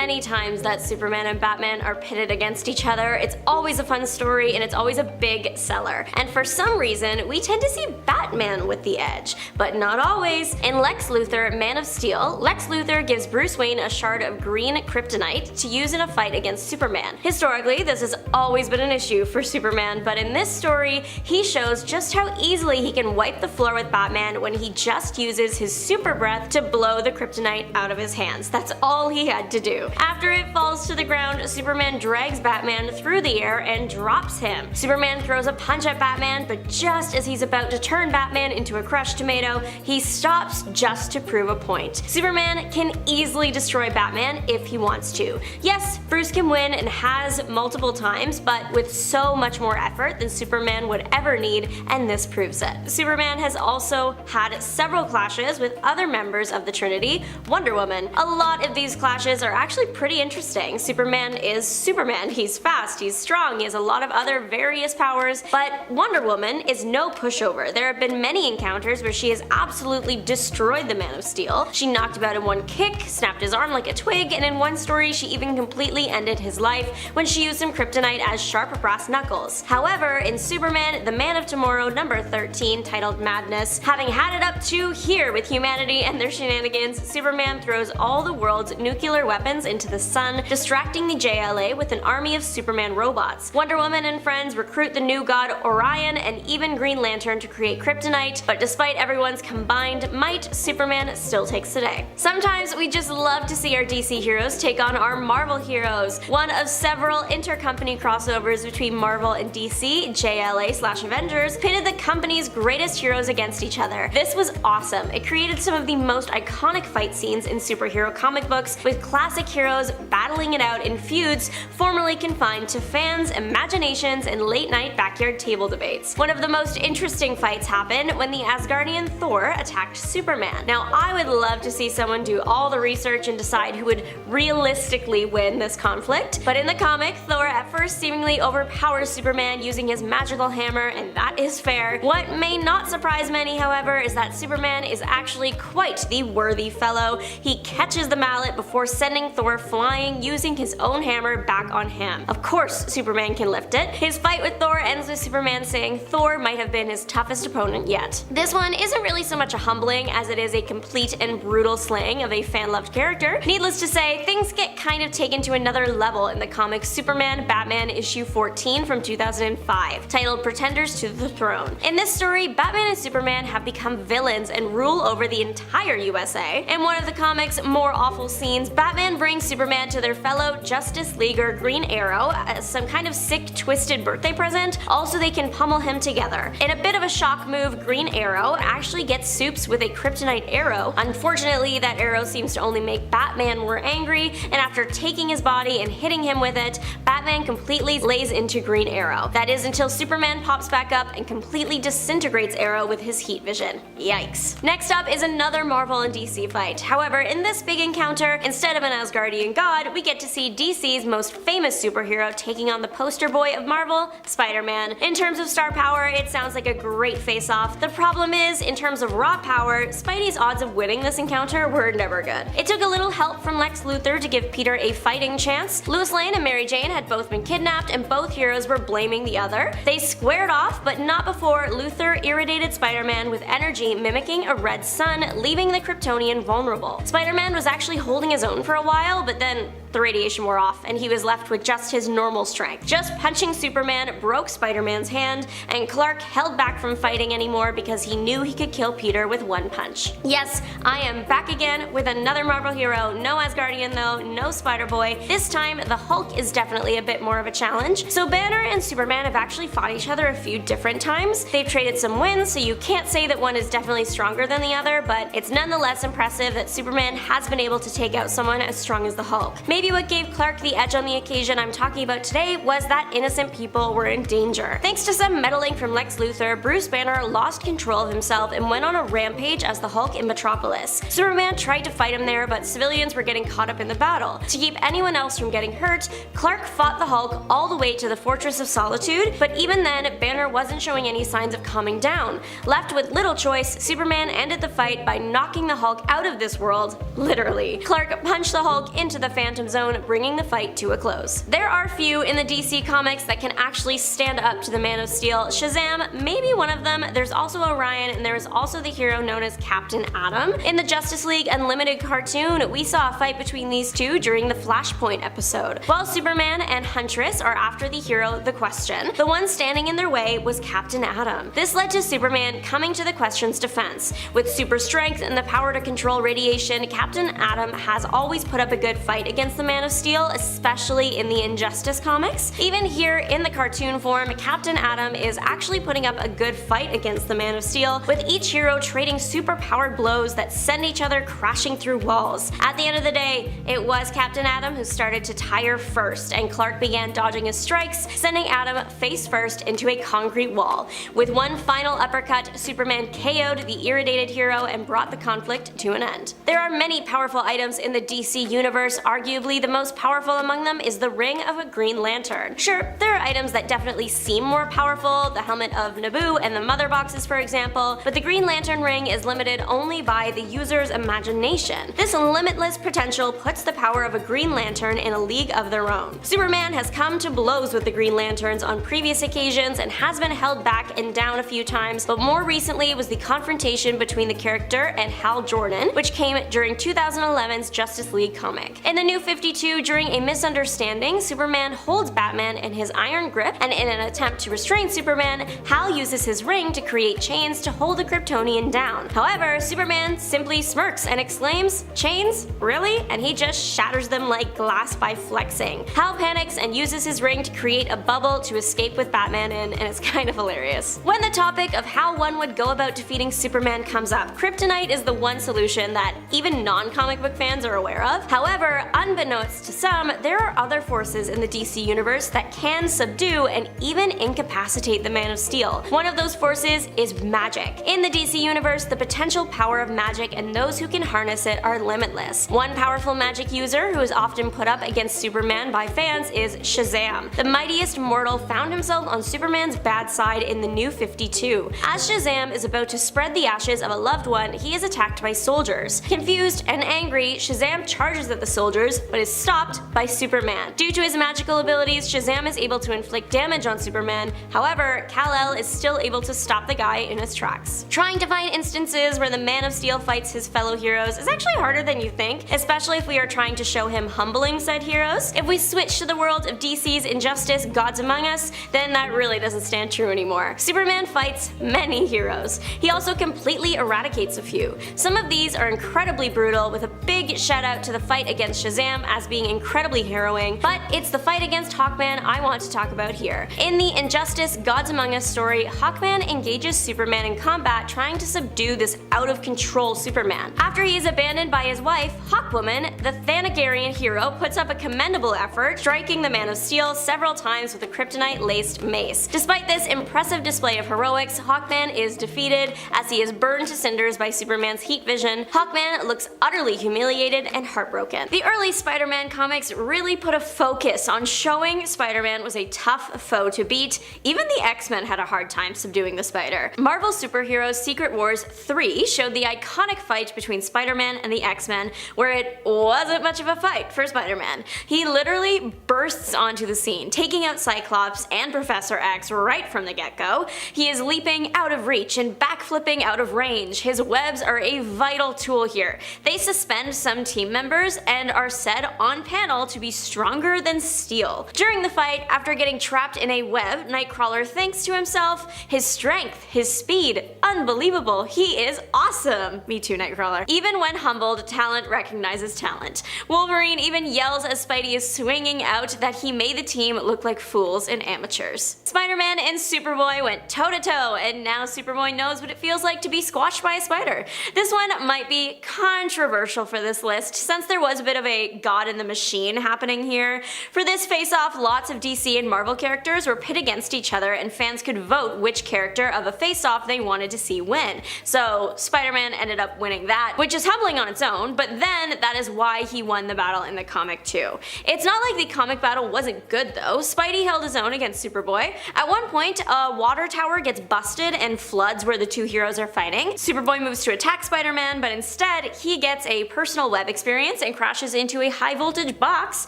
many times that Superman and Batman are pitted against each other. It's always a fun story and it's always a big seller. And for some reason, we tend to see Batman with the edge, but not always. In Lex Luthor, Man of Steel, Lex Luthor gives Bruce Wayne a shard of green kryptonite to use in a fight against Superman. Historically, this has always been an issue for Superman, but in this story, he shows just how easily he can wipe the floor with Batman when he just uses his super breath to blow the kryptonite out of his hands. That's all he had to do. After it falls to the ground, Superman drags Batman through the air and drops him. Superman throws a punch at Batman, but just as he's about to turn Batman into a crushed tomato, he stops just to prove a point. Superman can easily destroy Batman if he wants to. Yes, Bruce can win and has multiple times, but with so much more effort than Superman would ever need, and this proves it. Superman has also had several clashes with other members of the Trinity, Wonder Woman. A lot of these clashes are actually pretty interesting. Superman is Superman. He's fast, he's strong, he has a lot of other various powers, but Wonder Woman is no pushover. There have been many encounters where she has absolutely destroyed the Man of Steel. She knocked him out in one kick, snapped his arm like a twig, and in one story she even completely ended his life when she used some kryptonite as sharp brass knuckles. However, in Superman, the Man of Tomorrow number 13, titled Madness, having had it up to here with humanity and their shenanigans, Superman throws all the world's nuclear weapons into the sun, distracting the JLA with an army of Superman robots. Wonder Woman and friends recruit the new god Orion and even Green Lantern to create kryptonite, but despite everyone's combined might, Superman still takes the day. Sometimes we just love to see our DC heroes take on our Marvel heroes. One of several intercompany crossovers between Marvel and DC, JLA/Avengers, pitted the company's greatest heroes against each other. This was awesome. It created some of the most iconic fight scenes in superhero comic books, with classic heroes battling it out in feuds formerly confined to fans' imaginations and late-night backyard table debates. One of the most interesting fights happened when the Asgardian Thor attacked Superman. Now, I would love to see someone do all the research and decide who would realistically win this conflict, but in the comic, Thor at first seemingly overpowers Superman using his magical hammer, and that is fair. What may not surprise many, however, is that Superman is actually quite the worthy fellow. He catches the mallet before sending Thor flying, using his own hammer back on him. Of course, Superman can lift it. His fight with Thor ends with Superman saying Thor might have been his toughest opponent yet. This one isn't really so much a humbling as it is a complete and brutal slaying of a fan-loved character. Needless to say, things get kind of taken to another level in the comic Superman Batman issue 14 from 2005, titled Pretenders to the Throne. In this story, Batman and Superman have become villains and rule over the entire USA. In one of the comic's more awful scenes, Batman brings Superman to their fellow Justice Leaguer Green Arrow as some kind of sick, twisted birthday present. Also, they can pummel him together. In a bit of a shock move, Green Arrow actually gets Supes with a kryptonite arrow. Unfortunately, that arrow seems to only make Batman more angry, and after taking his body and hitting him with it, Batman completely lays into Green Arrow. That is until Superman pops back up and completely disintegrates Arrow with his heat vision. Yikes. Next up is another Marvel and DC fight. However, in this big encounter, instead of an Asgardian god, we get to see DC's most famous superhero taking on the poster boy of Marvel, Spider-Man. In terms of star power, it sounds like a great face-off. The problem is, in terms of raw power, Spidey's odds of winning this encounter were never good. It took a little help from Lex Luthor to give Peter a fighting chance. Lois Lane and Mary Jane had both been kidnapped, and both heroes were blaming the other. They squared off, but not before Luthor irradiated Spider-Man with energy mimicking a red sun, leaving the Kryptonian vulnerable. Spider-Man was actually holding his own for a while, but then the radiation wore off and he was left with just his normal strength. Just punching Superman broke Spider-Man's hand, and Clark held back from fighting anymore because he knew he could kill Peter with one punch. Yes, I am back again with another Marvel hero. No Asgardian though, no Spider-Boy. This time, the Hulk is definitely a bit more of a challenge. So Banner and Superman have actually fought each other a few different times. They've traded some wins, so you can't say that one is definitely stronger than the other, but it's nonetheless impressive that Superman has been able to take out someone as strong as the Hulk. Maybe what gave Clark the edge on the occasion I'm talking about today was that innocent people were in danger. Thanks to some meddling from Lex Luthor, Bruce Banner lost control of himself and went on a rampage as the Hulk in Metropolis. Superman tried to fight him there, but civilians were getting caught up in the battle. To keep anyone else from getting hurt, Clark fought the Hulk all the way to the Fortress of Solitude, but even then, Banner wasn't showing any signs of calming down. Left with little choice, Superman ended the fight by knocking the Hulk out of this world, literally. Clark punched the Hulk into the Phantom Zone, bringing the fight to a close. There are few in the DC comics that can actually stand up to the Man of Steel. Shazam may be one of them. There's also Orion, and there is also the hero known as Captain Atom. In the Justice League Unlimited cartoon, we saw a fight between these two during the Flashpoint episode. While Superman and Huntress are after the hero The Question, the one standing in their way was Captain Atom. This led to Superman coming to the Question's defense. With super strength and the power to control radiation, Captain Atom has always put up a good fight against the Man of Steel, especially in the Injustice comics. Even here in the cartoon form, Captain Atom is actually putting up a good fight against the Man of Steel, with each hero trading super-powered blows that send each other crashing through walls. At the end of the day, it was Captain Atom who started to tire first, and Clark began dodging his strikes, sending Atom face first into a concrete wall. With one final uppercut, Superman KO'd the irritated hero and brought the conflict to an end. There are many powerful items in the DC universe. Arguably the most powerful among them is the ring of a Green Lantern. Sure, there are items that definitely seem more powerful, the helmet of Naboo and the mother boxes for example, but the Green Lantern ring is limited only by the user's imagination. This limitless potential puts the power of a Green Lantern in a league of their own. Superman has come to blows with the Green Lanterns on previous occasions and has been held back and down a few times, but more recently was the confrontation between the character and Hal Jordan, which came during 2011's Justice League comic. In the New 52, during a misunderstanding, Superman holds Batman in his iron grip, and in an attempt to restrain Superman, Hal uses his ring to create chains to hold the Kryptonian down. However, Superman simply smirks and exclaims, "Chains? Really?" and he just shatters them like glass by flexing. Hal panics and uses his ring to create a bubble to escape with Batman in, and it's kind of hilarious. When the topic of how one would go about defeating Superman comes up, kryptonite is the one solution that even non-comic book fans are aware of. However, unbeknownst to some, there are other forces in the DC universe that can subdue and even incapacitate the Man of Steel. One of those forces is magic. In the DC universe, the potential power of magic and those who can harness it are limitless. One powerful magic user who is often put up against Superman by fans is Shazam. The mightiest mortal found himself on Superman's bad side in the New 52. As Shazam is about to spread the ashes of a loved one, he is attacked by soldiers. Confused and angry, Shazam charges at the soldiers, but is stopped by Superman. Due to his magical abilities, Shazam is able to inflict damage on Superman. However, Kal-El is still able to stop the guy in his tracks. Trying to find instances where the Man of Steel fights his fellow heroes is actually harder than you think, especially if we are trying to show him humbling said heroes. If we switch to the world of DC's Injustice Gods Among Us, then that really doesn't stand true anymore. Superman fights many heroes. He also completely eradicates a few. Some of these are incredibly brutal, with a big shout out to the fight against Shazam as being incredibly harrowing, but it's the fight against Hawkman I want to talk about here. In the Injustice Gods Among Us story, Hawkman engages Superman in combat trying to subdue this out-of-control Superman. After he is abandoned by his wife, Hawkwoman, the Thanagarian hero puts up a commendable effort, striking the Man of Steel several times with a kryptonite-laced mace. Despite this impressive display of heroics, Hawkman is defeated as he is burned to cinders by Superman's heat vision. Hawkman looks utterly humiliated and heartbroken. The early Spider-Man comics really put a focus on showing Spider-Man was a tough foe to beat. Even the X-Men had a hard time subduing the Spider. Marvel Superheroes Secret Wars 3 showed the iconic fight between Spider-Man and the X-Men, where it wasn't much of a fight for Spider-Man. He literally bursts onto the scene, taking out Cyclops and Professor X right from the get-go. He is leaping out of reach and backflipping out of range. His webs are a vital tool here. They suspend some team members and are said on panel to be stronger than steel. During the fight, after getting trapped in a web, Nightcrawler thinks to himself, his strength, his speed, unbelievable, he is awesome. Me too, Nightcrawler. Even when humbled, talent recognizes talent. Wolverine even yells as Spidey is swinging out that he made the team look like fools and amateurs. Spider-Man and Superboy went toe-to-toe, and now Superboy knows what it feels like to be squashed by a spider. This one might be controversial for this list, since there was a bit of a God in the machine happening here. For this face-off, lots of DC and Marvel characters were pit against each other, and fans could vote which character of a face-off they wanted to see win. So Spider-Man ended up winning that, which is humbling on its own, but then that is why he won the battle in the comic too. It's not like the comic battle wasn't good though. Spidey held his own against Superboy. At one point, a water tower gets busted and floods where the two heroes are fighting. Superboy moves to attack Spider-Man, but instead he gets a personal web experience and crashes crashes into a high voltage box,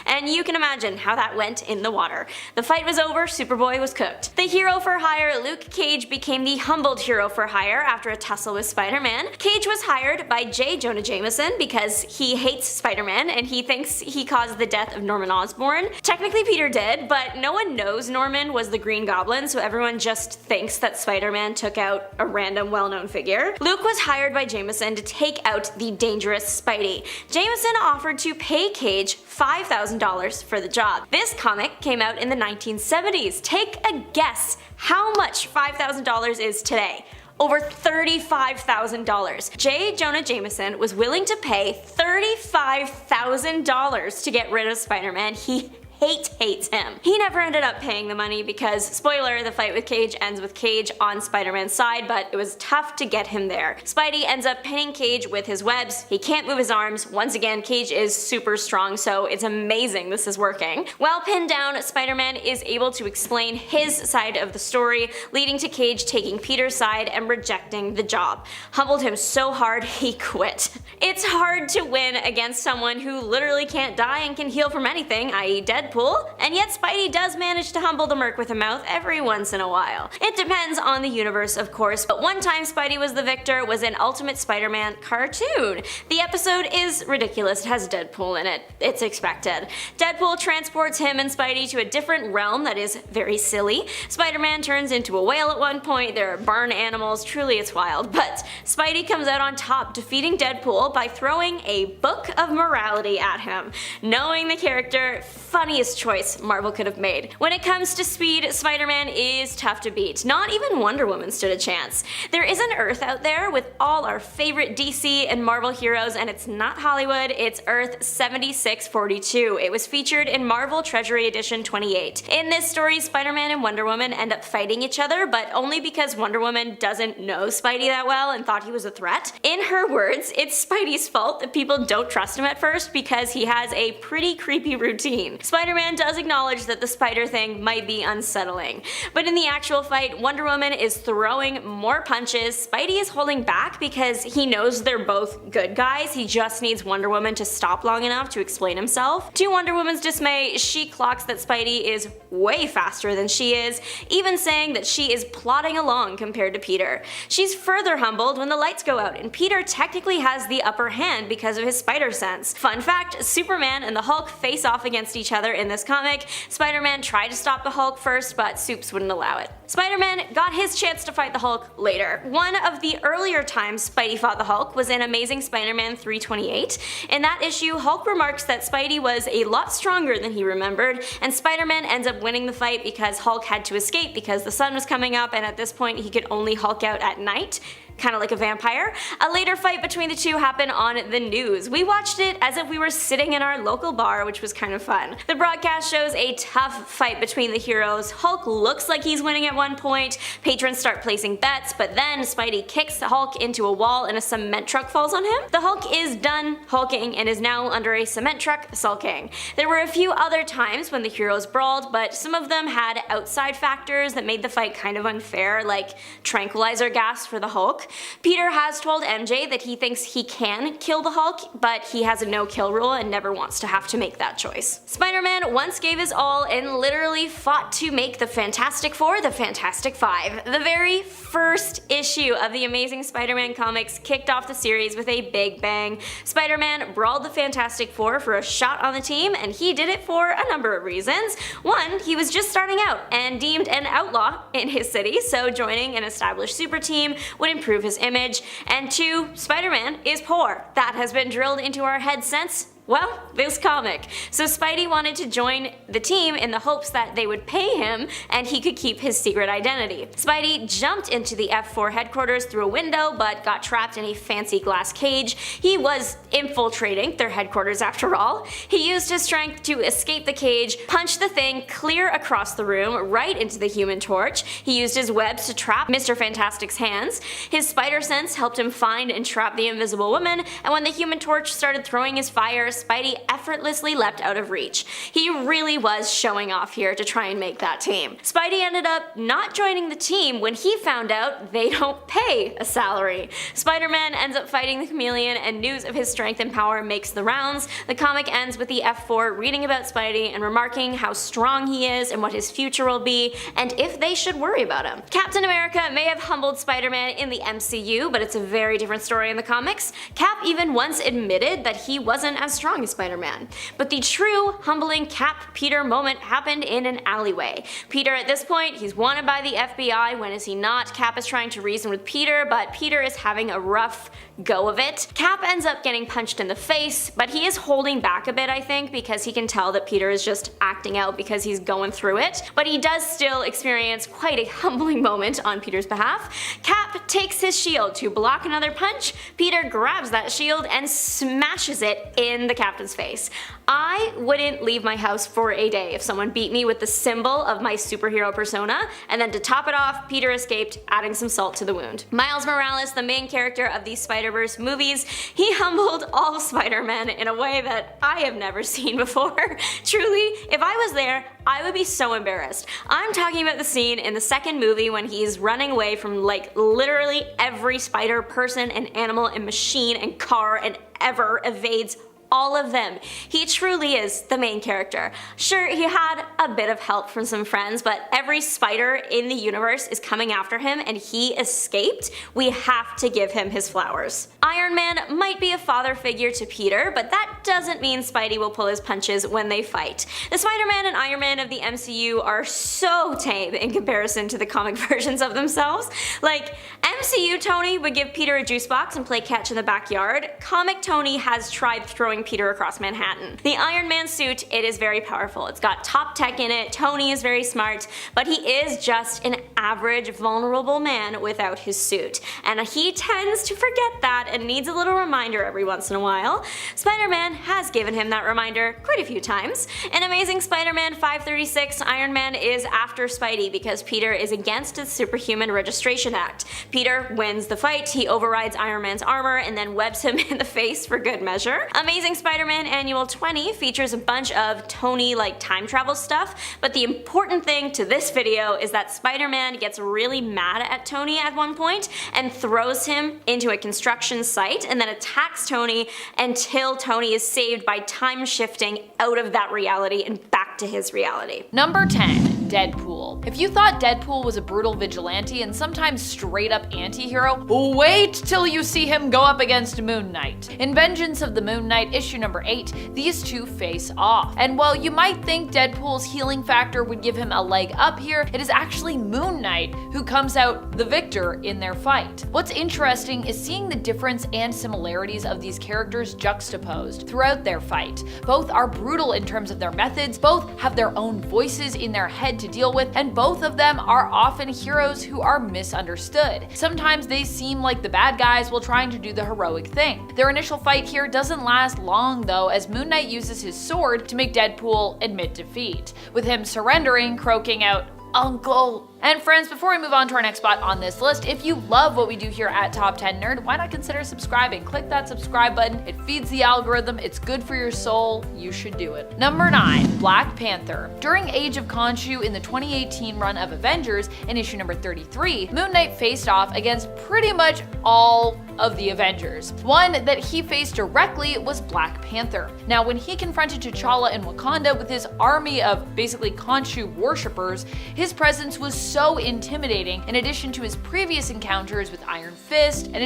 and you can imagine how that went in the water. The fight was over, Superboy was cooked. The hero for hire Luke Cage became the humbled hero for hire after a tussle with Spider-Man. Cage was hired by J. Jonah Jameson because he hates Spider-Man and he thinks he caused the death of Norman Osborn. Technically Peter did, but no one knows Norman was the Green Goblin, so everyone just thinks that Spider-Man took out a random well-known figure. Luke was hired by Jameson to take out the dangerous Spidey. Jameson offered to pay Cage $5,000 for the job. This comic came out in the 1970s. Take a guess how much $5,000 is today. Over $35,000. J. Jonah Jameson was willing to pay $35,000 to get rid of Spider-Man. He hates him. He never ended up paying the money because, spoiler, the fight with Cage ends with Cage on Spider-Man's side, but it was tough to get him there. Spidey ends up pinning Cage with his webs. He can't move his arms. Once again, Cage is super strong, so it's amazing this is working. While pinned down, Spider-Man is able to explain his side of the story, leading to Cage taking Peter's side and rejecting the job. Humbled him so hard, he quit. It's hard to win against someone who literally can't die and can heal from anything, i.e. Deadpool, and yet Spidey does manage to humble the merc with a mouth every once in a while. It depends on the universe, of course, but one time Spidey was the victor was in Ultimate Spider-Man cartoon. The episode is ridiculous, it has Deadpool in it. It's expected. Deadpool transports him and Spidey to a different realm that is very silly. Spider-Man turns into a whale at one point, there are barn animals, truly it's wild, but Spidey comes out on top, defeating Deadpool by throwing a book of morality at him. Knowing the character, funniest choice Marvel could have made. When it comes to speed, Spider-Man is tough to beat. Not even Wonder Woman stood a chance. There is an Earth out there with all our favorite DC and Marvel heroes, and it's not Hollywood, it's Earth 7642. It was featured in Marvel Treasury Edition 28. In this story, Spider-Man and Wonder Woman end up fighting each other, but only because Wonder Woman doesn't know Spidey that well and thought he was a threat. In her words, it's Spidey's fault that people don't trust him at first because he has a pretty creepy routine. Spider-Man does acknowledge that the spider thing might be unsettling, but in the actual fight, Wonder Woman is throwing more punches. Spidey is holding back because he knows they're both good guys, he just needs Wonder Woman to stop long enough to explain himself. To Wonder Woman's dismay, she clocks that Spidey is way faster than she is, even saying that she is plodding along compared to Peter. She's further humbled when the lights go out, and Peter technically has the upper hand because of his spider sense. Fun fact, Superman and the Hulk face off against each other in this comic. Spider-Man tried to stop the Hulk first, but Supes wouldn't allow it. Spider-Man got his chance to fight the Hulk later. One of the earlier times Spidey fought the Hulk was in Amazing Spider-Man 328. In that issue, Hulk remarks that Spidey was a lot stronger than he remembered, and Spider-Man ends up winning the fight because Hulk had to escape because the sun was coming up, and at this point he could only Hulk out at night. Kind of like a vampire. A later fight between the two happened on the news. We watched it as if we were sitting in our local bar, which was kind of fun. The broadcast shows a tough fight between the heroes. Hulk looks like he's winning at one point, patrons start placing bets, but then Spidey kicks the Hulk into a wall and a cement truck falls on him. The Hulk is done hulking and is now under a cement truck sulking. There were a few other times when the heroes brawled, but some of them had outside factors that made the fight kind of unfair, like tranquilizer gas for the Hulk. Peter has told MJ that he thinks he can kill the Hulk, but he has a no-kill rule and never wants to have to make that choice. Spider-Man once gave his all and literally fought to make the Fantastic Four the Fantastic Five. The very first issue of the Amazing Spider-Man comics kicked off the series with a big bang. Spider-Man brawled the Fantastic Four for a shot on the team, and he did it for a number of reasons. One, he was just starting out and deemed an outlaw in his city, so joining an established super team would improve his image, and two, Spider-Man is poor. That has been drilled into our heads since, well, this comic. So Spidey wanted to join the team in the hopes that they would pay him and he could keep his secret identity. Spidey jumped into the F4 headquarters through a window but got trapped in a fancy glass cage. He was infiltrating their headquarters after all. He used his strength to escape the cage, punched the thing clear across the room right into the Human Torch. He used his webs to trap Mr. Fantastic's hands. His spider sense helped him find and trap the Invisible Woman, and when the Human Torch started throwing his fire, Spidey effortlessly leapt out of reach. He really was showing off here to try and make that team. Spidey ended up not joining the team when he found out they don't pay a salary. Spider-Man ends up fighting the chameleon, and news of his strength and power makes the rounds. The comic ends with the F4 reading about Spidey and remarking how strong he is and what his future will be, and if they should worry about him. Captain America may have humbled Spider-Man in the MCU, but it's a very different story in the comics. Cap even once admitted that he wasn't as strong as Spider-Man. But the true humbling Cap-Peter moment happened in an alleyway. Peter at this point, he's wanted by the FBI, when is he not? Cap is trying to reason with Peter, but Peter is having a rough go of it. Cap ends up getting punched in the face, but he is holding back a bit, I think, because he can tell that Peter is just acting out because he's going through it. But he does still experience quite a humbling moment on Peter's behalf. Cap takes his shield to block another punch. Peter grabs that shield and smashes it in the Captain's face. I wouldn't leave my house for a day if someone beat me with the symbol of my superhero persona, and then to top it off, Peter escaped, adding some salt to the wound. Miles Morales, the main character of the Spider-Verse movies, he humbled all Spider-Men in a way that I have never seen before. Truly, if I was there, I would be so embarrassed. I'm talking about the scene in the second movie when he's running away from like literally every spider person and animal and machine and car and ever evades all of them. He truly is the main character. Sure, he had a bit of help from some friends, but every spider in the universe is coming after him and he escaped. We have to give him his flowers. Iron Man might be a father figure to Peter, but that doesn't mean Spidey will pull his punches when they fight. The Spider-Man and Iron Man of the MCU are so tame in comparison to the comic versions of themselves. Like, MCU Tony would give Peter a juice box and play catch in the backyard. Comic Tony has tried throwing Peter across Manhattan. The Iron Man suit, it is very powerful. It's got top tech in it, Tony is very smart, but he is just an average, vulnerable man without his suit. And he tends to forget that and needs a little reminder every once in a while. Spider-Man has given him that reminder quite a few times. In Amazing Spider-Man 536, Iron Man is after Spidey because Peter is against the Superhuman Registration Act. Peter wins the fight, he overrides Iron Man's armor and then webs him in the face for good measure. Amazing Spider-Man Annual 20 features a bunch of Tony-like time travel stuff, but the important thing to this video is that Spider-Man gets really mad at Tony at one point and throws him into a construction site and then attacks Tony until Tony is saved by time shifting out of that reality and back to his reality. Number 10. Deadpool. If you thought Deadpool was a brutal vigilante and sometimes straight up anti-hero, wait till you see him go up against Moon Knight. In Vengeance of the Moon Knight issue number 8, these two face off. And while you might think Deadpool's healing factor would give him a leg up here, it is actually Moon Knight who comes out the victor in their fight. What's interesting is seeing the difference and similarities of these characters juxtaposed throughout their fight. Both are brutal in terms of their methods, both have their own voices in their head to deal with, and both of them are often heroes who are misunderstood. Sometimes they seem like the bad guys while trying to do the heroic thing. Their initial fight here doesn't last long though, as Moon Knight uses his sword to make Deadpool admit defeat, with him surrendering, croaking out, "Uncle." And friends, before we move on to our next spot on this list, if you love what we do here at Top 10 Nerd, why not consider subscribing? Click that subscribe button, it feeds the algorithm, it's good for your soul, you should do it. Number 9. Black Panther. During Age of Khonshu in the 2018 run of Avengers, in issue number 33, Moon Knight faced off against pretty much all of the Avengers. One that he faced directly was Black Panther. Now, when he confronted T'Challa in Wakanda with his army of basically Khonshu worshippers, his presence was so intimidating, in addition to his previous encounters with Iron Fist,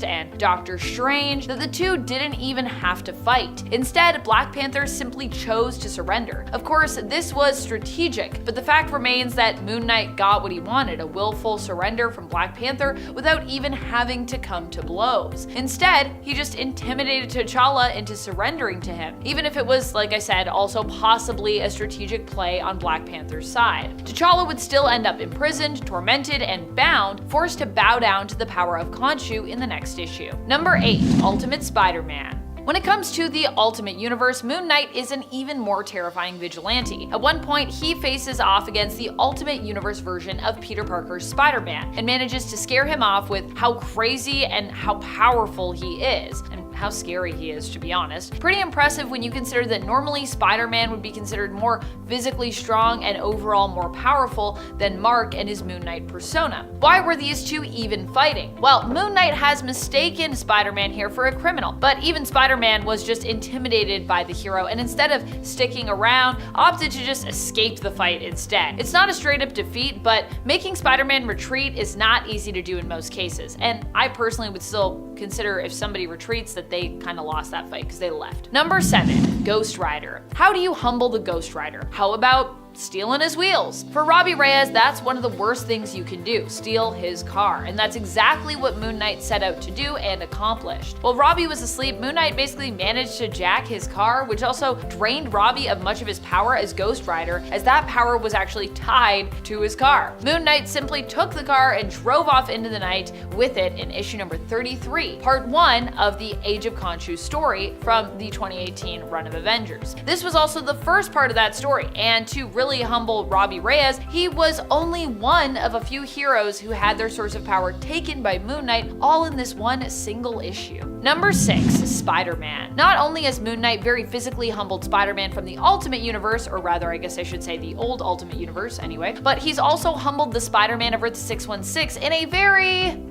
and Doctor Strange, that the two didn't even have to fight. Instead, Black Panther simply chose to surrender. Of course, this was strategic, but the fact remains that Moon Knight got what he wanted, a willful surrender from Black Panther without even having to come to blows. Instead, he just intimidated T'Challa into surrendering to him, even if it was, like I said, also possibly a strategic play on Black Panther's side. T'Challa would still end up imprisoned, tormented, and bound, forced to bow down to the power of Khonshu in the next issue. Number 8. Ultimate Spider-Man. When it comes to the Ultimate Universe, Moon Knight is an even more terrifying vigilante. At one point, he faces off against the Ultimate Universe version of Peter Parker's Spider-Man and manages to scare him off with how crazy and how powerful he is, and how scary he is, to be honest. Pretty impressive when you consider that normally Spider-Man would be considered more physically strong and overall more powerful than Mark and his Moon Knight persona. Why were these two even fighting? Well, Moon Knight has mistaken Spider-Man here for a criminal, but even Spider-Man was just intimidated by the hero and instead of sticking around, opted to just escape the fight instead. It's not a straight up defeat, but making Spider-Man retreat is not easy to do in most cases, and I personally would still consider if somebody retreats that they kind of lost that fight because they left. Number 7, Ghost Rider. How do you humble the Ghost Rider? How about stealing his wheels? For Robbie Reyes, that's one of the worst things you can do, steal his car. And that's exactly what Moon Knight set out to do and accomplished. While Robbie was asleep, Moon Knight basically managed to jack his car, which also drained Robbie of much of his power as Ghost Rider, as that power was actually tied to his car. Moon Knight simply took the car and drove off into the night with it in issue number 33, part 1 of the Age of Khonshu story from the 2018 run of Avengers. This was also the first part of that story, and to really humble Robbie Reyes, he was only one of a few heroes who had their source of power taken by Moon Knight, all in this one single issue. Number 6, Spider-Man. Not only has Moon Knight very physically humbled Spider-Man from the Ultimate Universe, or rather I guess I should say the old Ultimate Universe anyway, but he's also humbled the Spider-Man of Earth 616 in a very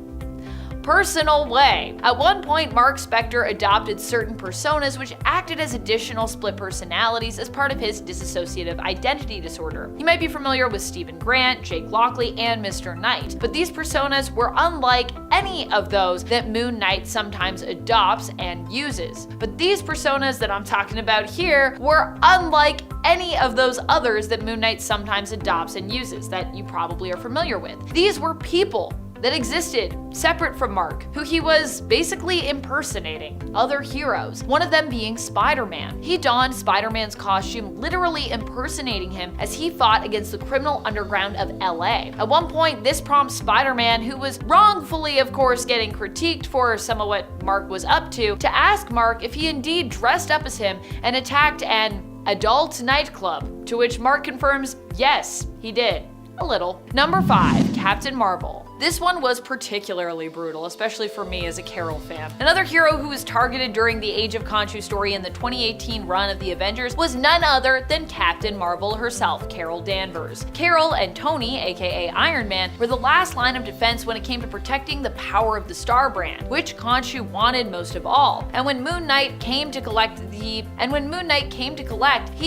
personal way. At one point, Mark Spector adopted certain personas which acted as additional split personalities as part of his dissociative identity disorder. You might be familiar with Stephen Grant, Jake Lockley, and Mr. Knight, but these personas were unlike any of those that Moon Knight sometimes adopts and uses. But these personas that I'm talking about here were unlike any of those others that Moon Knight sometimes adopts and uses that you probably are familiar with. These were people that existed separate from Mark, who he was basically impersonating, other heroes, one of them being Spider-Man. He donned Spider-Man's costume, literally impersonating him as he fought against the criminal underground of LA. At one point, this prompts Spider-Man, who was wrongfully, of course, getting critiqued for some of what Mark was up to ask Mark if he indeed dressed up as him and attacked an adult nightclub, to which Mark confirms, yes, he did. A little. Number 5, Captain Marvel. This one was particularly brutal, especially for me as a Carol fan. Another hero who was targeted during the Age of Khonshu story in the 2018 run of the Avengers was none other than Captain Marvel herself, Carol Danvers. Carol and Tony, aka Iron Man, were the last line of defense when it came to protecting the power of the Star Brand, which Khonshu wanted most of all. And when Moon Knight came to collect, he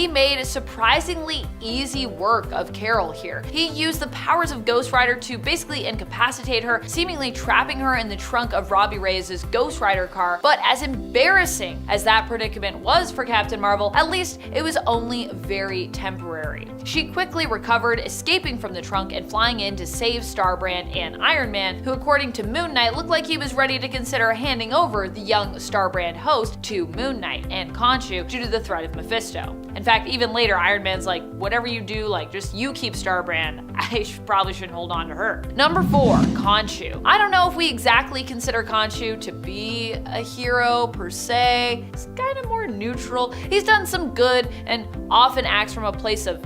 made surprisingly easy work of Carol here. He used the powers of Ghost Rider to basically incapacitate her, seemingly trapping her in the trunk of Robbie Reyes' Ghost Rider car. But as embarrassing as that predicament was for Captain Marvel, at least it was only very temporary. She quickly recovered, escaping from the trunk and flying in to save Starbrand and Iron Man, who according to Moon Knight looked like he was ready to consider handing over the young Starbrand host to Moon Knight and Khonshu due to the threat of Mephisto. In fact, even later, Iron Man's like, whatever you do, like, just you keep Starbrand. I probably shouldn't hold on to her. Number 4, Khonshu. I don't know if we exactly consider Khonshu to be a hero per se. He's kind of more neutral. He's done some good and often acts from a place of,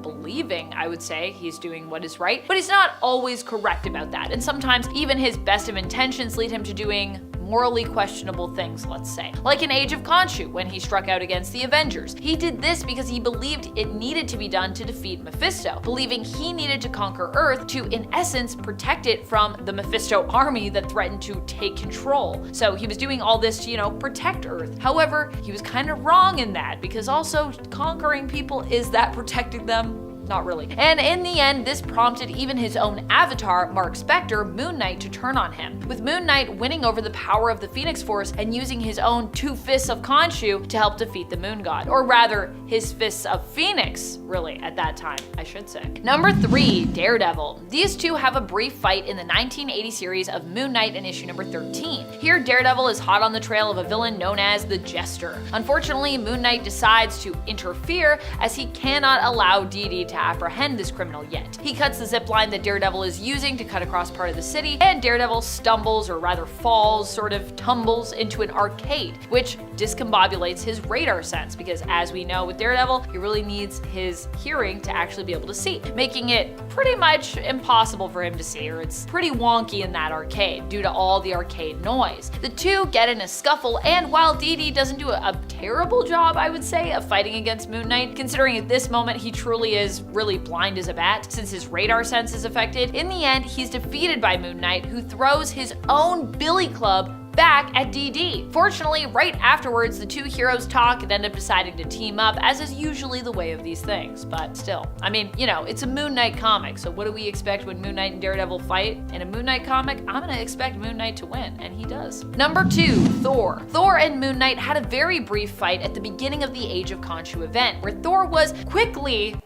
believing, I would say, he's doing what is right, but he's not always correct about that. And sometimes even his best of intentions lead him to doing morally questionable things, let's say. Like in Age of Khonshu, when he struck out against the Avengers. He did this because he believed it needed to be done to defeat Mephisto, believing he needed to conquer Earth to, in essence, protect it from the Mephisto army that threatened to take control. So he was doing all this to, protect Earth. However, he was kind of wrong in that, because also conquering people, is that protecting them? Not really. And in the end, this prompted even his own avatar, Mark Spector, Moon Knight, to turn on him, with Moon Knight winning over the power of the Phoenix Force and using his own 2 fists of Khonshu to help defeat the Moon God. Or rather, his fists of Phoenix, really, at that time, I should say. Number 3, Daredevil. These two have a brief fight in the 1980 series of Moon Knight in issue number 13. Here, Daredevil is hot on the trail of a villain known as the Jester. Unfortunately, Moon Knight decides to interfere as he cannot allow DD to apprehend this criminal yet. He cuts the zip line that Daredevil is using to cut across part of the city, and Daredevil stumbles, or rather falls, sort of tumbles into an arcade, which discombobulates his radar sense, because as we know with Daredevil, he really needs his hearing to actually be able to see, making it pretty much impossible for him to see, or it's pretty wonky in that arcade due to all the arcade noise. The two get in a scuffle, and while Dee Dee doesn't do a terrible job, I would say, of fighting against Moon Knight, considering at this moment he truly is really blind as a bat since his radar sense is affected, in the end he's defeated by Moon Knight, who throws his own billy club back at DD. Fortunately, right afterwards, the two heroes talk and end up deciding to team up, as is usually the way of these things. But still, I mean, you know, it's a Moon Knight comic, so what do we expect when Moon Knight and Daredevil fight? In a Moon Knight comic, I'm gonna expect Moon Knight to win, and he does. Number 2, Thor. Thor and Moon Knight had a very brief fight at the beginning of the Age of Khonshu event, where Thor was quickly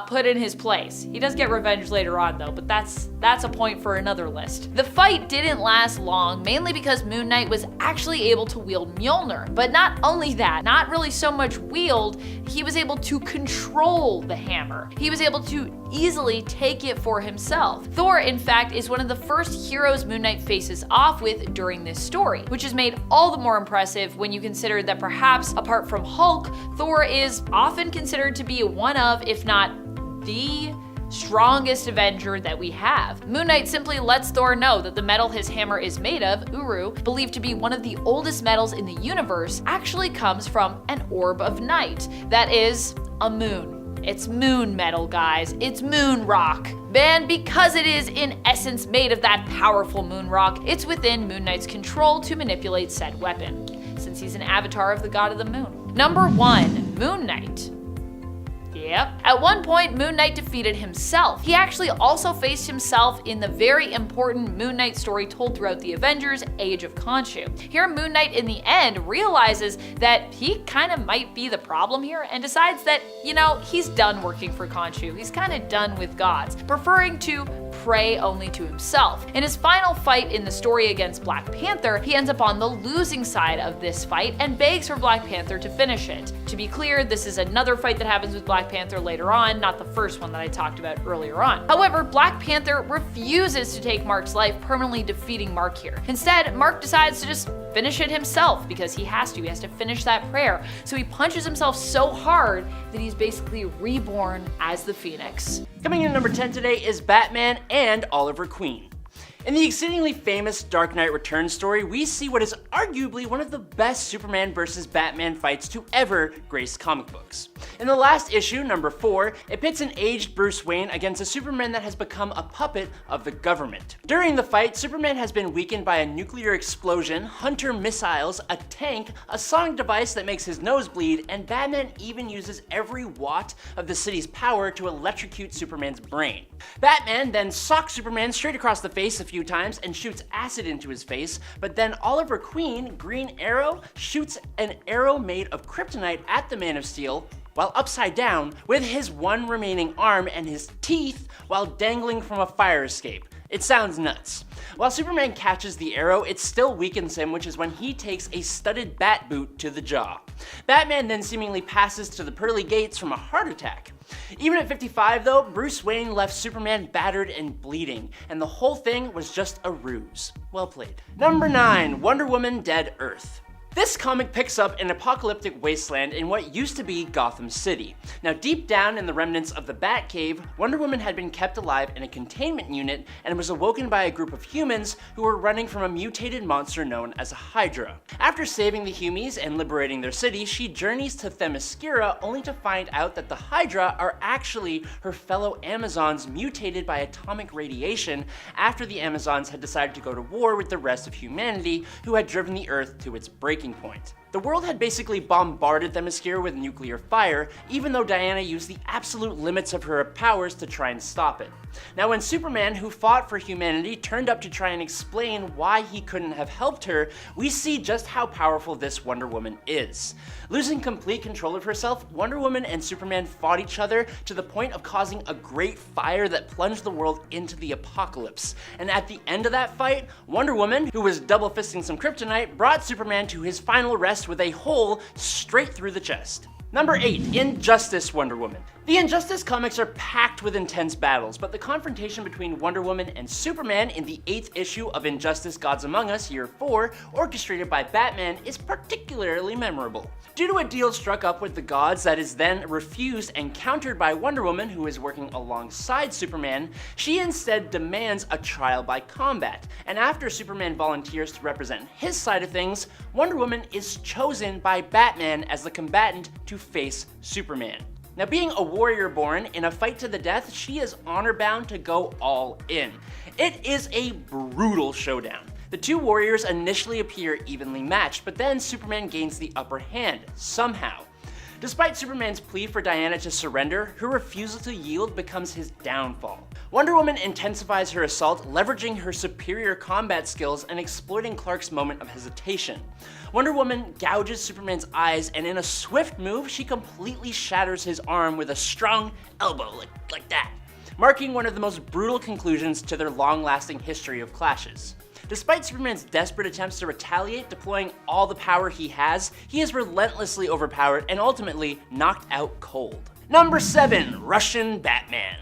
put in his place. He does get revenge later on though, but that's a point for another list. The fight didn't last long, mainly because Moon Knight was actually able to wield Mjolnir. But not only that, not really so much wield, he was able to control the hammer. He was able to easily take it for himself. Thor, in fact, is one of the first heroes Moon Knight faces off with during this story, which is made all the more impressive when you consider that perhaps, apart from Hulk, Thor is often considered to be one of, if not the strongest Avenger that we have. Moon Knight simply lets Thor know that the metal his hammer is made of, Uru, believed to be one of the oldest metals in the universe, actually comes from an orb of night. That is a moon. It's moon metal, guys. It's moon rock. And because it is in essence made of that powerful moon rock, it's within Moon Knight's control to manipulate said weapon, since he's an avatar of the god of the moon. Number 1, Moon Knight. Yep. At one point, Moon Knight defeated himself. He actually also faced himself in the very important Moon Knight story told throughout the Avengers, Age of Khonshu. Here, Moon Knight in the end realizes that he kind of might be the problem here and decides that, you know, he's done working for Khonshu. He's kind of done with gods, preferring to pray only to himself. In his final fight in the story against Black Panther, he ends up on the losing side of this fight and begs for Black Panther to finish it. To be clear, this is another fight that happens with Black Panther later on, not the first one that I talked about earlier on. However, Black Panther refuses to take Mark's life, permanently defeating Mark here. Instead, Mark decides to just finish it himself because he has to finish that prayer. So he punches himself so hard that he's basically reborn as the Phoenix. Coming in at number 10 today is Batman and Oliver Queen. In the exceedingly famous Dark Knight Returns story, we see what is arguably one of the best Superman vs. Batman fights to ever grace comic books. In the last issue, number 4, it pits an aged Bruce Wayne against a Superman that has become a puppet of the government. During the fight, Superman has been weakened by a nuclear explosion, Hunter missiles, a tank, a sonic device that makes his nose bleed, and Batman even uses every watt of the city's power to electrocute Superman's brain. Batman then socks Superman straight across the face a few times and shoots acid into his face, but then Oliver Queen, Green Arrow, shoots an arrow made of kryptonite at the Man of Steel while upside down with his one remaining arm and his teeth while dangling from a fire escape. It sounds nuts. While Superman catches the arrow, it still weakens him, which is when he takes a studded bat boot to the jaw. Batman then seemingly passes to the pearly gates from a heart attack. Even at 55 though, Bruce Wayne left Superman battered and bleeding, and the whole thing was just a ruse. Well played. Number 9, Wonder Woman Dead Earth. This comic picks up an apocalyptic wasteland in what used to be Gotham City. Now, deep down in the remnants of the Batcave, Wonder Woman had been kept alive in a containment unit and was awoken by a group of humans who were running from a mutated monster known as a Hydra. After saving the Humies and liberating their city, she journeys to Themyscira only to find out that the Hydra are actually her fellow Amazons mutated by atomic radiation after the Amazons had decided to go to war with the rest of humanity who had driven the Earth to its breaking point. The world had basically bombarded Themyscira with nuclear fire, even though Diana used the absolute limits of her powers to try and stop it. Now, when Superman, who fought for humanity, turned up to try and explain why he couldn't have helped her, we see just how powerful this Wonder Woman is. Losing complete control of herself, Wonder Woman and Superman fought each other to the point of causing a great fire that plunged the world into the apocalypse. And at the end of that fight, Wonder Woman, who was double fisting some kryptonite, brought Superman to his final rest with a hole straight through the chest. Number 8, Injustice Wonder Woman. The Injustice comics are packed with intense battles, but the confrontation between Wonder Woman and Superman in the 8th issue of Injustice Gods Among Us, Year 4, orchestrated by Batman, is particularly memorable. Due to a deal struck up with the gods that is then refused and countered by Wonder Woman, who is working alongside Superman, she instead demands a trial by combat, and after Superman volunteers to represent his side of things, Wonder Woman is chosen by Batman as the combatant to face Superman. Now, being a warrior born in a fight to the death, she is honor bound to go all in. It is a brutal showdown. The two warriors initially appear evenly matched, but then Superman gains the upper hand, somehow. Despite Superman's plea for Diana to surrender, her refusal to yield becomes his downfall. Wonder Woman intensifies her assault, leveraging her superior combat skills and exploiting Clark's moment of hesitation. Wonder Woman gouges Superman's eyes, and in a swift move, she completely shatters his arm with a strong elbow, like that, marking one of the most brutal conclusions to their long-lasting history of clashes. Despite Superman's desperate attempts to retaliate, deploying all the power he has, he is relentlessly overpowered and ultimately knocked out cold. Number 7, Russian Batman.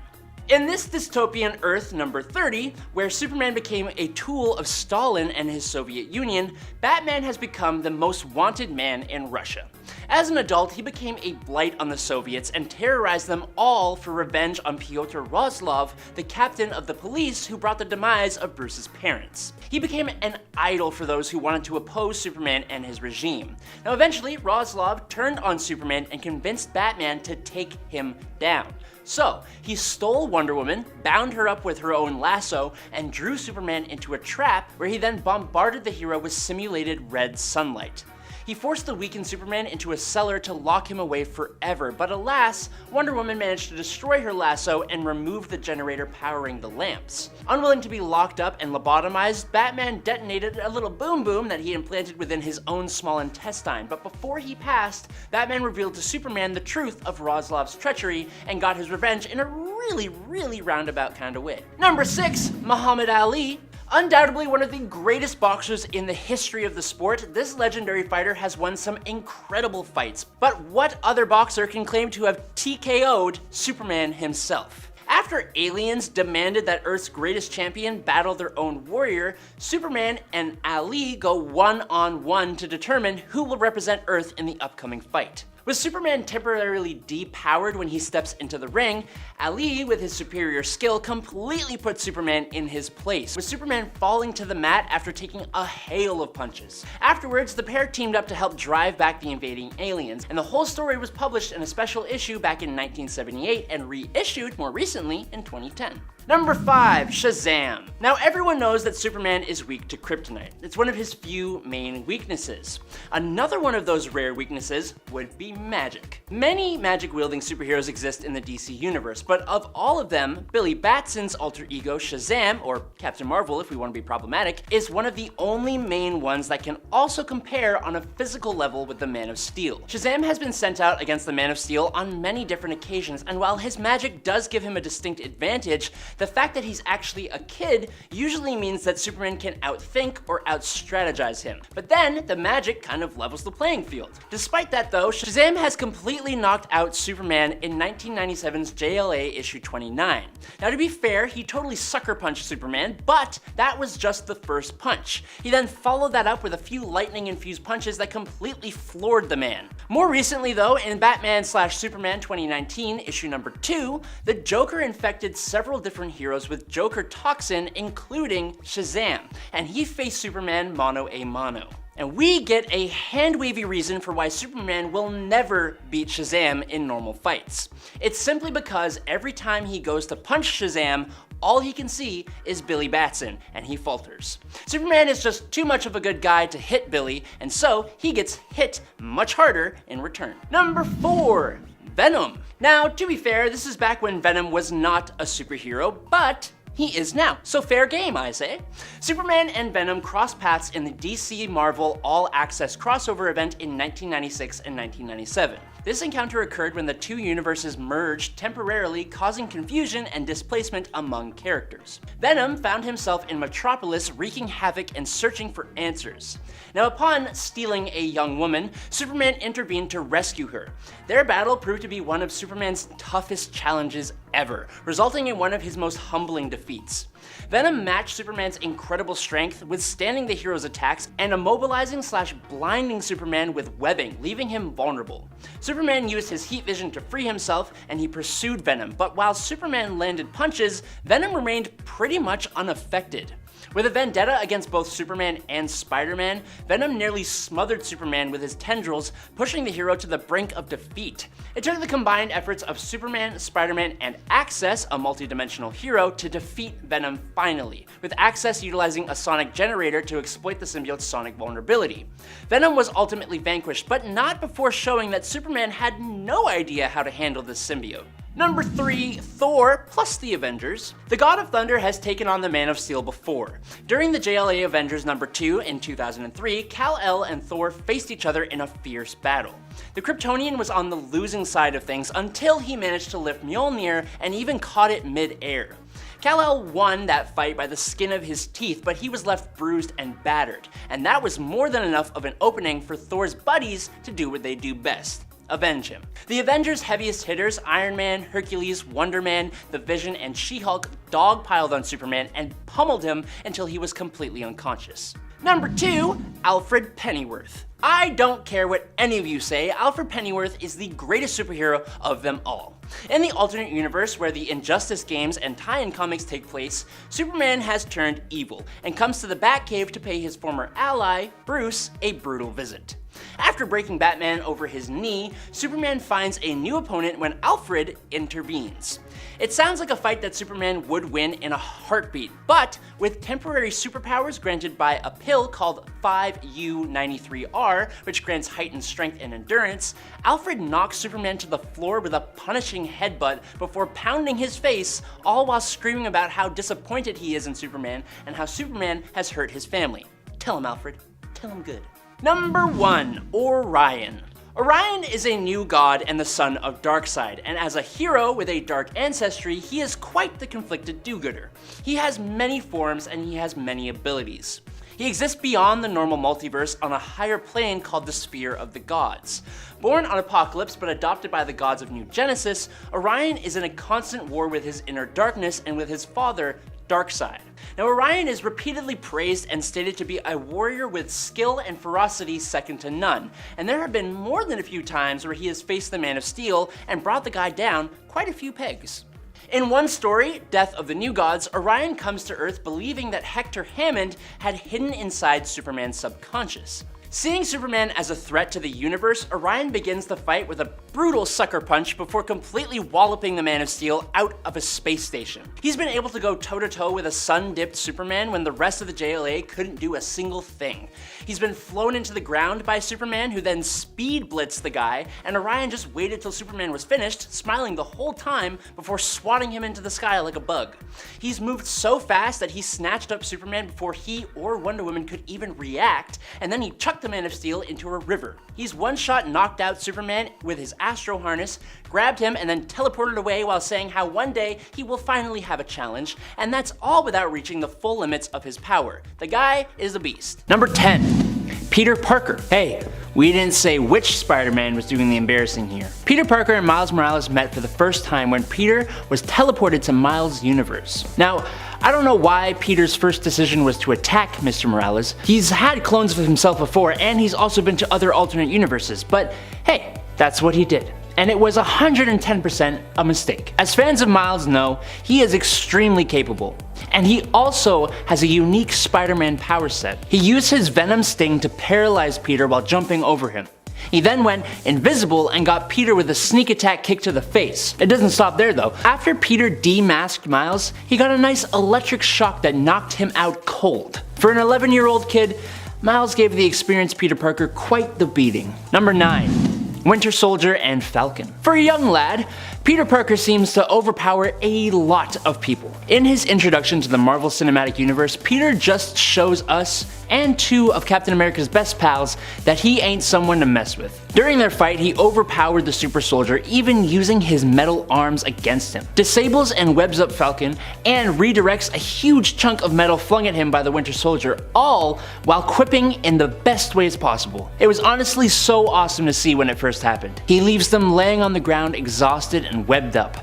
In this dystopian Earth number 30, where Superman became a tool of Stalin and his Soviet Union, Batman has become the most wanted man in Russia. As an adult, he became a blight on the Soviets and terrorized them all for revenge on Pyotr Rozlov, the captain of the police who brought the demise of Bruce's parents. He became an idol for those who wanted to oppose Superman and his regime. Now eventually, Rozlov turned on Superman and convinced Batman to take him down. So, he stole Wonder Woman, bound her up with her own lasso, and drew Superman into a trap where he then bombarded the hero with simulated red sunlight. He forced the weakened Superman into a cellar to lock him away forever, but alas, Wonder Woman managed to destroy her lasso and remove the generator powering the lamps. Unwilling to be locked up and lobotomized, Batman detonated a little boom boom that he implanted within his own small intestine, but before he passed, Batman revealed to Superman the truth of Rozlov's treachery and got his revenge in a really roundabout kind of way. Number 6, Muhammad Ali. Undoubtedly one of the greatest boxers in the history of the sport, this legendary fighter has won some incredible fights. But what other boxer can claim to have TKO'd Superman himself? After aliens demanded that Earth's greatest champion battle their own warrior, Superman and Ali go one-on-one to determine who will represent Earth in the upcoming fight. With Superman temporarily depowered when he steps into the ring, Ali, with his superior skill, completely puts Superman in his place, with Superman falling to the mat after taking a hail of punches. Afterwards, the pair teamed up to help drive back the invading aliens, and the whole story was published in a special issue back in 1978 and reissued more recently in 2010. Number 5, Shazam. Now everyone knows that Superman is weak to kryptonite. It's one of his few main weaknesses. Another one of those rare weaknesses would be magic. Many magic-wielding superheroes exist in the DC universe, but of all of them, Billy Batson's alter ego Shazam, or Captain Marvel if we want to be problematic, is one of the only main ones that can also compare on a physical level with the Man of Steel. Shazam has been sent out against the Man of Steel on many different occasions, and while his magic does give him a distinct advantage, the fact that he's actually a kid usually means that Superman can outthink or outstrategize him. But then, the magic kind of levels the playing field. Despite that though, Shazam has completely knocked out Superman in 1997's JLA issue 29. Now to be fair, he totally sucker punched Superman, but that was just the first punch. He then followed that up with a few lightning-infused punches that completely floored the man. More recently though, in Batman/Superman 2019, issue number 2, the Joker infected several different heroes with Joker toxin, including Shazam, and he faced Superman mano a mano. And we get a hand-wavy reason for why Superman will never beat Shazam in normal fights. It's simply because every time he goes to punch Shazam, all he can see is Billy Batson, and he falters. Superman is just too much of a good guy to hit Billy, and so he gets hit much harder in return. Number 4, Venom. Now, to be fair, this is back when Venom was not a superhero, but He is now, so fair game, I say. Superman and Venom cross paths in the DC Marvel All Access crossover event in 1996 and 1997. This encounter occurred when the two universes merged temporarily, causing confusion and displacement among characters. Venom found himself in Metropolis wreaking havoc and searching for answers. Now, upon stealing a young woman, Superman intervened to rescue her. Their battle proved to be one of Superman's toughest challenges ever, resulting in one of his most humbling defeats. Venom matched Superman's incredible strength, withstanding the hero's attacks and immobilizing/blinding Superman with webbing, leaving him vulnerable. Superman used his heat vision to free himself, and he pursued Venom, but while Superman landed punches, Venom remained pretty much unaffected. With a vendetta against both Superman and Spider-Man, Venom nearly smothered Superman with his tendrils, pushing the hero to the brink of defeat. It took the combined efforts of Superman, Spider-Man, and Access, a multi-dimensional hero, to defeat Venom finally, with Access utilizing a sonic generator to exploit the symbiote's sonic vulnerability. Venom was ultimately vanquished, but not before showing that Superman had no idea how to handle this symbiote. Number 3, Thor plus the Avengers. The God of Thunder has taken on the Man of Steel before. During the JLA Avengers number 2 in 2003, Kal-El and Thor faced each other in a fierce battle. The Kryptonian was on the losing side of things until he managed to lift Mjolnir and even caught it mid-air. Kal-El won that fight by the skin of his teeth, but he was left bruised and battered, and that was more than enough of an opening for Thor's buddies to do what they do best: avenge him. The Avengers' heaviest hitters, Iron Man, Hercules, Wonder Man, The Vision, and She-Hulk dogpiled on Superman and pummeled him until he was completely unconscious. Number 2, Alfred Pennyworth. I don't care what any of you say, Alfred Pennyworth is the greatest superhero of them all. In the alternate universe where the Injustice games and tie-in comics take place, Superman has turned evil and comes to the Batcave to pay his former ally, Bruce, a brutal visit. After breaking Batman over his knee, Superman finds a new opponent when Alfred intervenes. It sounds like a fight that Superman would win in a heartbeat, but with temporary superpowers granted by a pill called 5U93R, which grants heightened strength and endurance, Alfred knocks Superman to the floor with a punishing headbutt before pounding his face, all while screaming about how disappointed he is in Superman and how Superman has hurt his family. Tell him, Alfred. Tell him good. Number 1, Orion. Orion is a new god and the son of Darkseid, and as a hero with a dark ancestry, he is quite the conflicted do-gooder. He has many forms and he has many abilities. He exists beyond the normal multiverse on a higher plane called the Sphere of the Gods. Born on Apokolips but adopted by the gods of New Genesis, Orion is in a constant war with his inner darkness and with his father, Darkseid. Now, Orion is repeatedly praised and stated to be a warrior with skill and ferocity second to none, and there have been more than a few times where he has faced the Man of Steel and brought the guy down quite a few pegs. In one story, Death of the New Gods, Orion comes to Earth believing that Hector Hammond had hidden inside Superman's subconscious. Seeing Superman as a threat to the universe, Orion begins the fight with a brutal sucker punch before completely walloping the Man of Steel out of a space station. He's been able to go toe-to-toe with a sun-dipped Superman when the rest of the JLA couldn't do a single thing. He's been flown into the ground by Superman, who then speed blitzed the guy, and Orion just waited till Superman was finished, smiling the whole time before swatting him into the sky like a bug. He's moved so fast that he snatched up Superman before he or Wonder Woman could even react, and then he chucked the Man of Steel into a river. He's one-shot knocked out Superman with his Astro harness, grabbed him, and then teleported away while saying how one day he will finally have a challenge, and that's all without reaching the full limits of his power. The guy is a beast. Number 10, Peter Parker. Hey, we didn't say which Spider-Man was doing the embarrassing here. Peter Parker and Miles Morales met for the first time when Peter was teleported to Miles' universe. Now, I don't know why Peter's first decision was to attack Mr. Morales. He's had clones of himself before, and he's also been to other alternate universes, but hey, that's what he did. And it was 110% a mistake. As fans of Miles know, he is extremely capable. And he also has a unique Spider-Man power set. He used his Venom sting to paralyze Peter while jumping over him. He then went invisible and got Peter with a sneak attack kick to the face. It doesn't stop there though. After Peter demasked Miles, he got a nice electric shock that knocked him out cold. For an 11-year-old kid, Miles gave the experienced Peter Parker quite the beating. Number 9. Winter Soldier and Falcon. For a young lad, Peter Parker seems to overpower a lot of people. In his introduction to the Marvel Cinematic Universe, Peter just shows us, and two of Captain America's best pals, that he ain't someone to mess with. During their fight, he overpowered the super soldier, even using his metal arms against him, disables and webs up Falcon, and redirects a huge chunk of metal flung at him by the Winter Soldier, all while quipping in the best ways possible. It was honestly so awesome to see when it first happened. He leaves them laying on the ground exhausted and webbed up.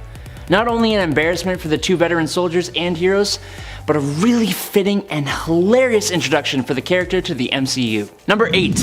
Not only an embarrassment for the two veteran soldiers and heroes, but a really fitting and hilarious introduction for the character to the MCU. Number 8.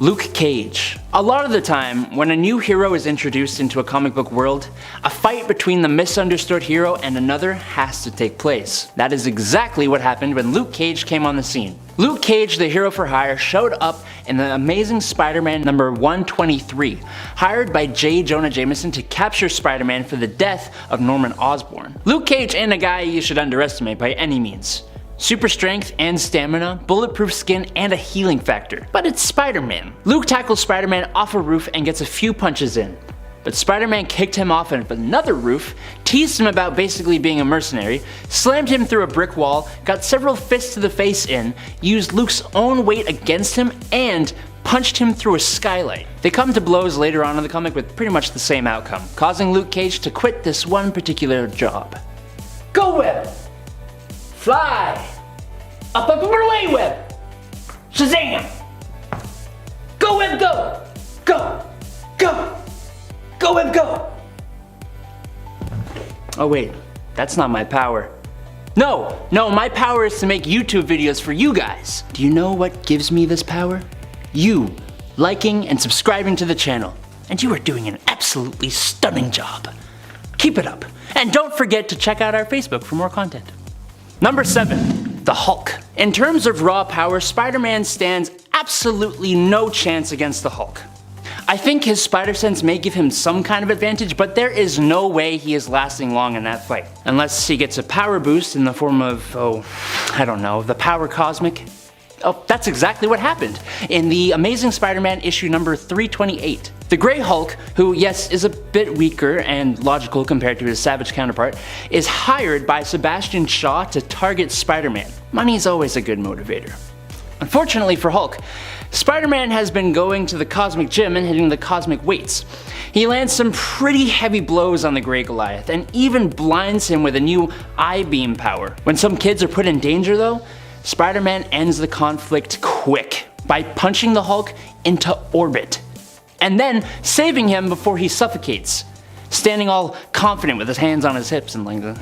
Luke Cage. A lot of the time, when a new hero is introduced into a comic book world, a fight between the misunderstood hero and another has to take place. That is exactly what happened when Luke Cage came on the scene. Luke Cage, the hero for hire, showed up in the Amazing Spider-Man number 123, hired by J. Jonah Jameson to capture Spider-Man for the death of Norman Osborn. Luke Cage ain't a guy you should underestimate by any means. Super strength and stamina, bulletproof skin, and a healing factor. But it's Spider-Man. Luke tackles Spider-Man off a roof and gets a few punches in. But Spider-Man kicked him off of another roof, teased him about basically being a mercenary, slammed him through a brick wall, got several fists to the face in, used Luke's own weight against him, and punched him through a skylight. They come to blows later on in the comic with pretty much the same outcome, causing Luke Cage to quit this one particular job. Go web! Fly! Up and away web! Shazam! Go web go! Go! Go! Go web go! Oh wait, that's not my power. No, my power is to make YouTube videos for you guys. Do you know what gives me this power? You liking and subscribing to the channel. And you are doing an absolutely stunning job. Keep it up. And don't forget to check out our Facebook for more content. Number 7, the Hulk. In terms of raw power, Spider-Man stands absolutely no chance against the Hulk. I think his spider sense may give him some kind of advantage, but there is no way he is lasting long in that fight. Unless he gets a power boost in the form of, I don't know, the power cosmic. Oh, that's exactly what happened in the Amazing Spider-Man issue number 328. The Grey Hulk, who yes is a bit weaker and logical compared to his Savage counterpart, is hired by Sebastian Shaw to target Spider-Man. Money's always a good motivator. Unfortunately for Hulk, Spider-Man has been going to the cosmic gym and hitting the cosmic weights. He lands some pretty heavy blows on the Grey Goliath and even blinds him with a new I-beam power. When some kids are put in danger though, Spider-Man ends the conflict quick by punching the Hulk into orbit and then saving him before he suffocates, standing all confident with his hands on his hips and like that.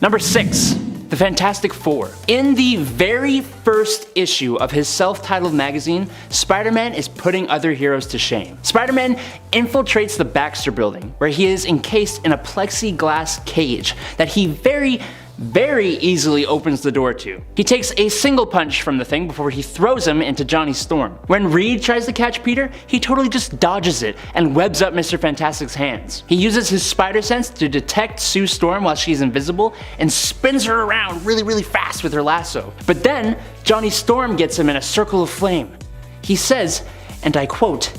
Number 6. The Fantastic Four. In the very first issue of his self-titled magazine, Spider-Man is putting other heroes to shame. Spider-Man infiltrates the Baxter building, where he is encased in a plexiglass cage that he very easily opens the door to. He takes a single punch from the thing before he throws him into Johnny Storm. When Reed tries to catch Peter, he totally just dodges it and webs up Mr. Fantastic's hands. He uses his spider sense to detect Sue Storm while she's invisible and spins her around really fast with her lasso. But then, Johnny Storm gets him in a circle of flame. He says, and I quote,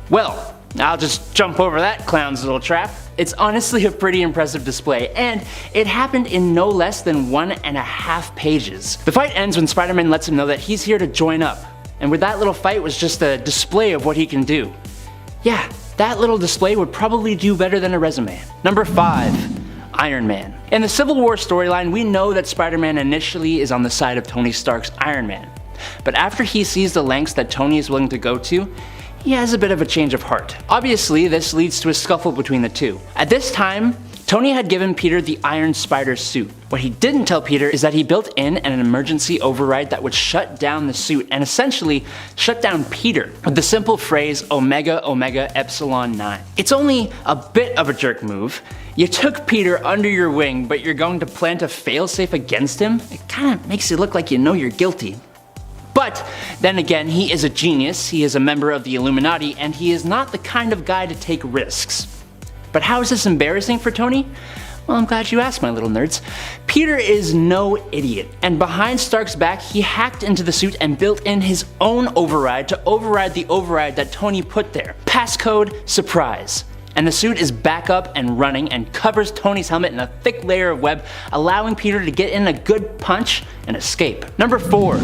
"Well, I'll just jump over that clown's little trap." It's honestly a pretty impressive display, and it happened in no less than 1.5 pages. The fight ends when Spider-Man lets him know that he's here to join up, and with that little fight was just a display of what he can do. Yeah, that little display would probably do better than a resume. Number 5. Iron Man. In the Civil War storyline, we know that Spider-Man initially is on the side of Tony Stark's Iron Man, but after he sees the lengths that Tony is willing to go to, he has a bit of a change of heart. Obviously, this leads to a scuffle between the two. At this time, Tony had given Peter the Iron Spider suit. What he didn't tell Peter is that he built in an emergency override that would shut down the suit and essentially shut down Peter with the simple phrase Omega Omega Epsilon 9. It's only a bit of a jerk move. You took Peter under your wing, but you're going to plant a failsafe against him? It kind of makes it look like you know you're guilty. But then again, he is a genius, he is a member of the Illuminati, and he is not the kind of guy to take risks. But how is this embarrassing for Tony? Well, I'm glad you asked, my little nerds. Peter is no idiot, and behind Stark's back, he hacked into the suit and built in his own override to override the override that Tony put there. Passcode, surprise. and the suit is back up and running and covers Tony's helmet in a thick layer of web, allowing Peter to get in a good punch and escape. Number 4,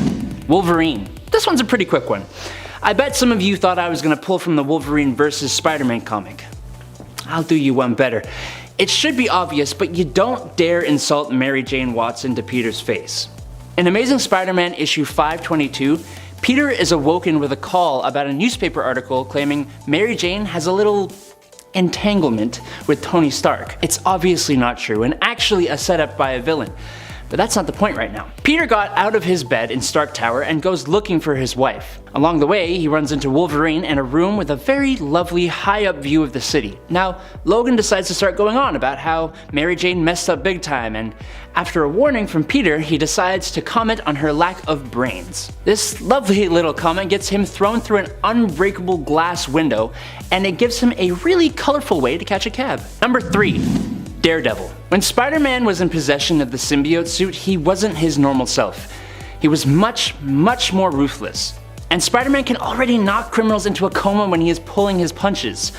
Wolverine. This one's a pretty quick one. I bet some of you thought I was gonna pull from the Wolverine vs. Spider-Man comic. I'll do you one better. It should be obvious, but you don't dare insult Mary Jane Watson to Peter's face. In Amazing Spider-Man issue 522, Peter is awoken with a call about a newspaper article claiming Mary Jane has a little entanglement with Tony Stark. It's obviously not true and actually a setup by a villain. But that's not the point right now. Peter got out of his bed in Stark Tower and goes looking for his wife. Along the way, he runs into Wolverine in a room with a very lovely high-up view of the city. Now, Logan decides to start going on about how Mary Jane messed up big time, and after a warning from Peter, he decides to comment on her lack of brains. This lovely little comment gets him thrown through an unbreakable glass window, and it gives him a really colorful way to catch a cab. Number 3. Daredevil. When Spider-Man was in possession of the symbiote suit, he wasn't his normal self. He was much more ruthless. And Spider-Man can already knock criminals into a coma when he is pulling his punches.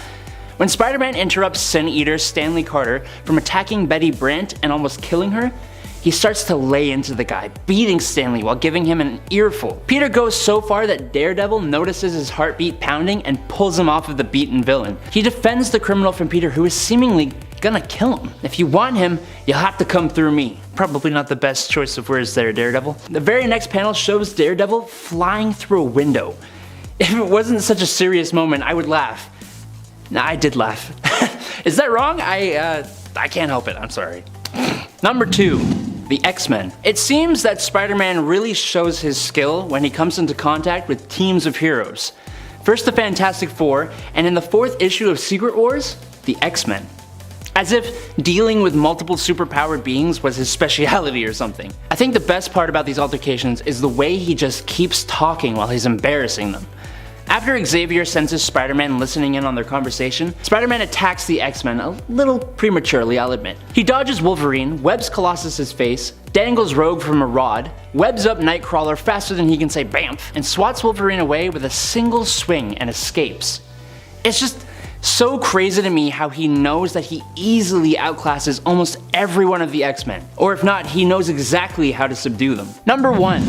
When Spider-Man interrupts Sin Eater Stanley Carter from attacking Betty Brant and almost killing her, he starts to lay into the guy, beating Stanley while giving him an earful. Peter goes so far that Daredevil notices his heartbeat pounding and pulls him off of the beaten villain. He defends the criminal from Peter, who is seemingly gonna kill him. If you want him, you'll have to come through me. Probably not the best choice of words there, Daredevil. The very next panel shows Daredevil flying through a window. If it wasn't such a serious moment, I would laugh. Nah, I did laugh. Is that wrong? I can't help it, I'm sorry. Number 2, the X-Men. It seems that Spider-Man really shows his skill when he comes into contact with teams of heroes. First the Fantastic Four, and in the 4th issue of Secret Wars, the X-Men. As if dealing with multiple superpowered beings was his speciality or something. I think the best part about these altercations is the way he just keeps talking while he's embarrassing them. After Xavier senses Spider-Man listening in on their conversation, Spider-Man attacks the X-Men a little prematurely, I'll admit. He dodges Wolverine, webs Colossus' face, dangles Rogue from a rod, webs up Nightcrawler faster than he can say BAMF, and swats Wolverine away with a single swing and escapes. It's just so crazy to me how he knows that he easily outclasses almost every one of the X-Men. Or if not, he knows exactly how to subdue them. Number 1.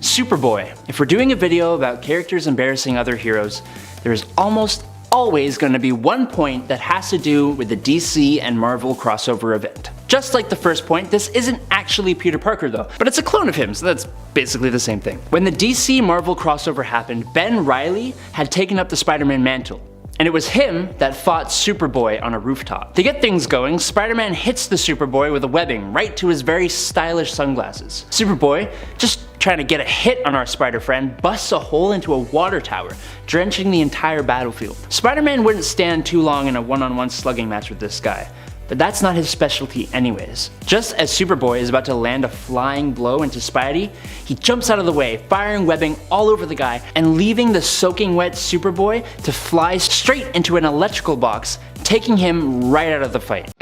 Superboy. If we're doing a video about characters embarrassing other heroes, there is almost always going to be one point that has to do with the DC and Marvel crossover event. Just like the first point, this isn't actually Peter Parker though, but it's a clone of him, so that's basically the same thing. When the DC Marvel crossover happened, Ben Reilly had taken up the Spider-Man mantle. And it was him that fought Superboy on a rooftop. To get things going, Spider-Man hits the Superboy with a webbing right to his very stylish sunglasses. Superboy, just trying to get a hit on our Spider friend, busts a hole into a water tower, drenching the entire battlefield. Spider-Man wouldn't stand too long in a one-on-one slugging match with this guy, but that's not his specialty anyways. Just as Superboy is about to land a flying blow into Spidey, he jumps out of the way, firing webbing all over the guy and leaving the soaking wet Superboy to fly straight into an electrical box, taking him right out of the fight.